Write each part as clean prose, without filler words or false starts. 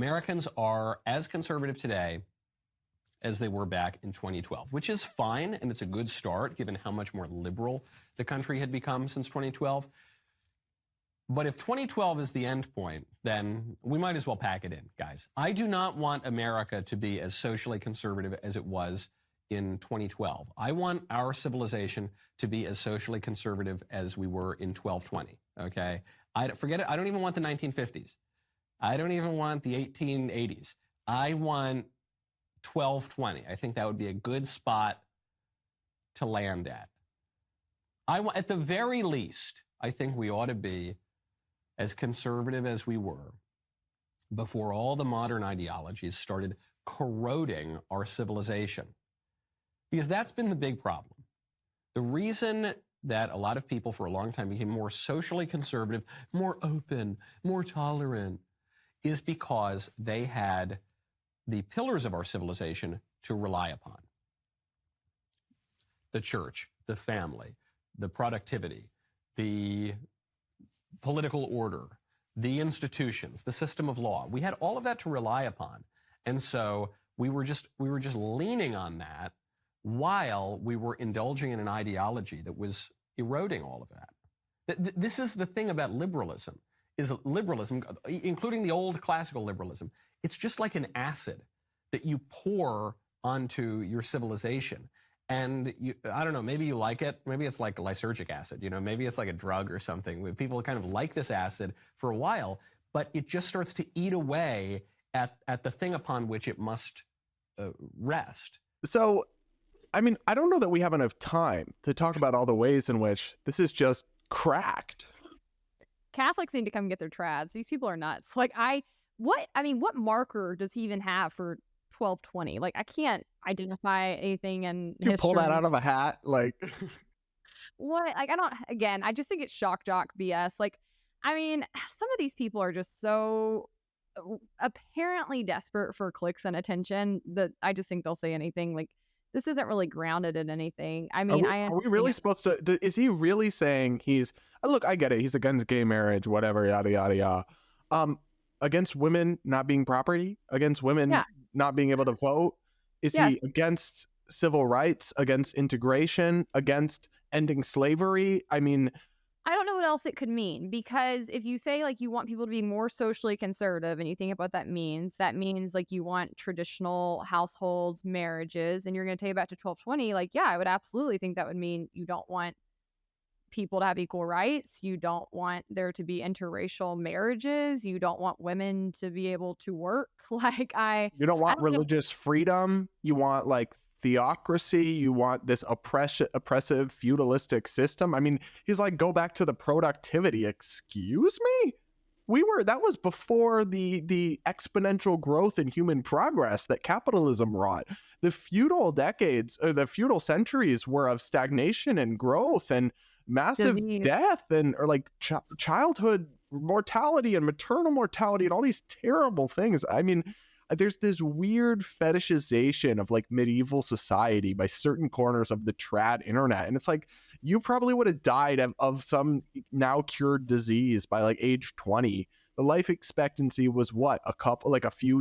Americans are as conservative today as they were back in 2012, which is fine, and it's a good start given how much more liberal the country had become since 2012. But if 2012 is the end point, then we might as well pack it in, guys. I do not want America to be as socially conservative as it was in 2012. I want our civilization to be as socially conservative as we were in 1220, okay? Forget it. I don't even want the 1950s. I don't even want the 1880s. I want 1220. I think that would be a good spot to land at. At the very least, I think we ought to be as conservative as we were before all the modern ideologies started corroding our civilization. Because that's been the big problem. The reason that a lot of people for a long time became more socially conservative, more open, more tolerant, is because they had the pillars of our civilization to rely upon. The church, the family, the productivity, the political order, the institutions, the system of law. We had all of that to rely upon. And so we were just leaning on that while we were indulging in an ideology that was eroding all of that. This is the thing about liberalism, is liberalism, including the old classical liberalism, it's just like an acid that you pour onto your civilization. And I don't know, maybe you like it. Maybe it's like lysergic acid, maybe it's like a drug or something. People kind of like this acid for a while, but it just starts to eat away at the thing upon which it must rest. So, I mean, I don't know that we have enough time to talk about all the ways in which this is just cracked. Catholics need to come get their trads. These people are nuts. Like, what marker does he even have for 1220? Like, I can't identify anything in history. You pull that out of a hat? Like, what? Like, I just think it's shock jock BS. Like, I mean, some of these people are just so apparently desperate for clicks and attention that I just think they'll say anything. Like, this isn't really grounded in anything. I mean, are we really supposed to? Is he really saying look, I get it. He's against gay marriage, whatever, yada, yada, yada. Against women not being property, against women not being able to vote. Is he against civil rights, against integration, against ending slavery? I mean, I don't know what else it could mean, because if you say like you want people to be more socially conservative and you think about what that means like you want traditional households, marriages, and you're going to take it back to 1220. Like, yeah, I would absolutely think that would mean you don't want people to have equal rights. You don't want there to be interracial marriages. You don't want women to be able to work. You don't want religious freedom. You want like theocracy. You want this oppressive feudalistic system. I mean, he's like, go back to the productivity. Excuse me? That was before the exponential growth in human progress that capitalism wrought. The feudal decades, or the feudal centuries, were of stagnation and growth and massive death or like childhood mortality and maternal mortality and all these terrible things. I mean, there's this weird fetishization of like medieval society by certain corners of the trad internet. And it's like, you probably would have died of some now cured disease by like age 20. The life expectancy was what?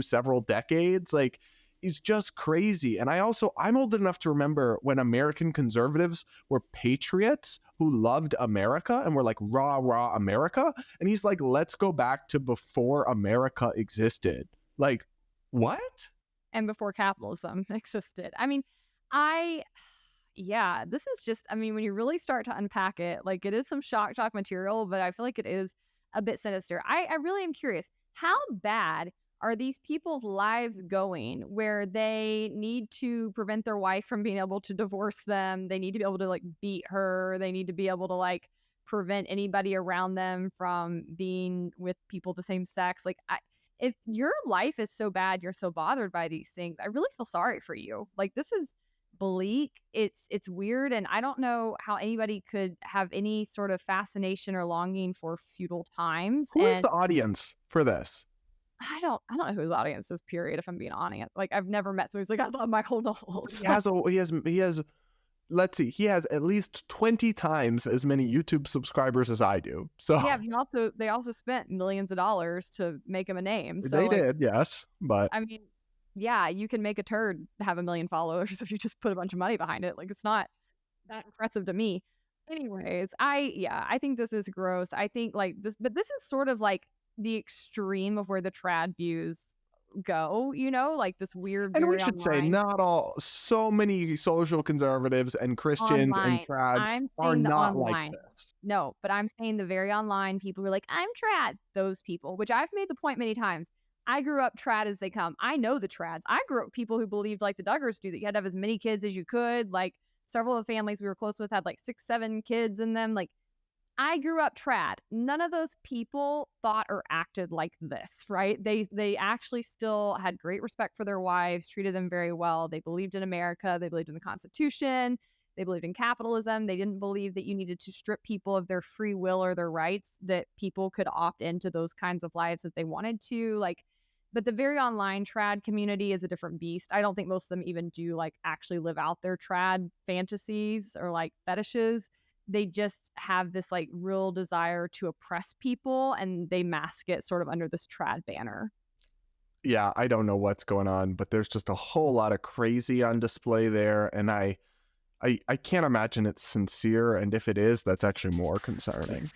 Several decades? Like, it's just crazy. And I'm old enough to remember when American conservatives were patriots who loved America and were like, rah, rah, America. And he's like, let's go back to before America existed. Like, what? And before capitalism existed. I mean, this is just, I mean, when you really start to unpack it, like, it is some shock jock material, but I feel like it is a bit sinister. I really am curious, how bad are these people's lives going where they need to prevent their wife from being able to divorce them? They need to be able to like beat her. They need to be able to like prevent anybody around them from being with people of the same sex. Like, if your life is so bad, you're so bothered by these things, I really feel sorry for you. Like, this is bleak. It's weird. And I don't know how anybody could have any sort of fascination or longing for feudal times. Who is the audience for this? I don't know who the audience is, period, if I'm being honest. Like, I've never met someone who's like, I love Michael Knowles. He has let's see, he has at least 20 times as many YouTube subscribers as I do. So Yeah, they also spent millions of dollars to make him a name. So they did, yes. But I mean, yeah, you can make a turd have 1 million followers if you just put a bunch of money behind it. Like, it's not that impressive to me. Anyways, I think this is gross. I think like this, but this is sort of like the extreme of where the trad views go, like this weird, and we very should say online. not all, so many social conservatives and Christians Online. and trads I'm are saying the not online. like this. No, but I'm saying the very online people who are like, I'm trad. Those people, which I've made the point many times. I grew up trad as they come. I know the trads. I grew up with people who believed like the Duggars do, that you had to have as many kids as you could. Like several of the families we were close with had like 6, 7 kids in them. Like I grew up trad. None of those people thought or acted like this, right? They actually still had great respect for their wives, treated them very well. They believed in America. They believed in the Constitution. They believed in capitalism. They didn't believe that you needed to strip people of their free will or their rights, that people could opt into those kinds of lives if they wanted to. Like, but the very online trad community is a different beast. I don't think most of them even do like actually live out their trad fantasies or like fetishes. They just have this like real desire to oppress people, and they mask it sort of under this trad banner. Yeah, I don't know what's going on, but there's just a whole lot of crazy on display there, and I can't imagine it's sincere, and if it is, that's actually more concerning.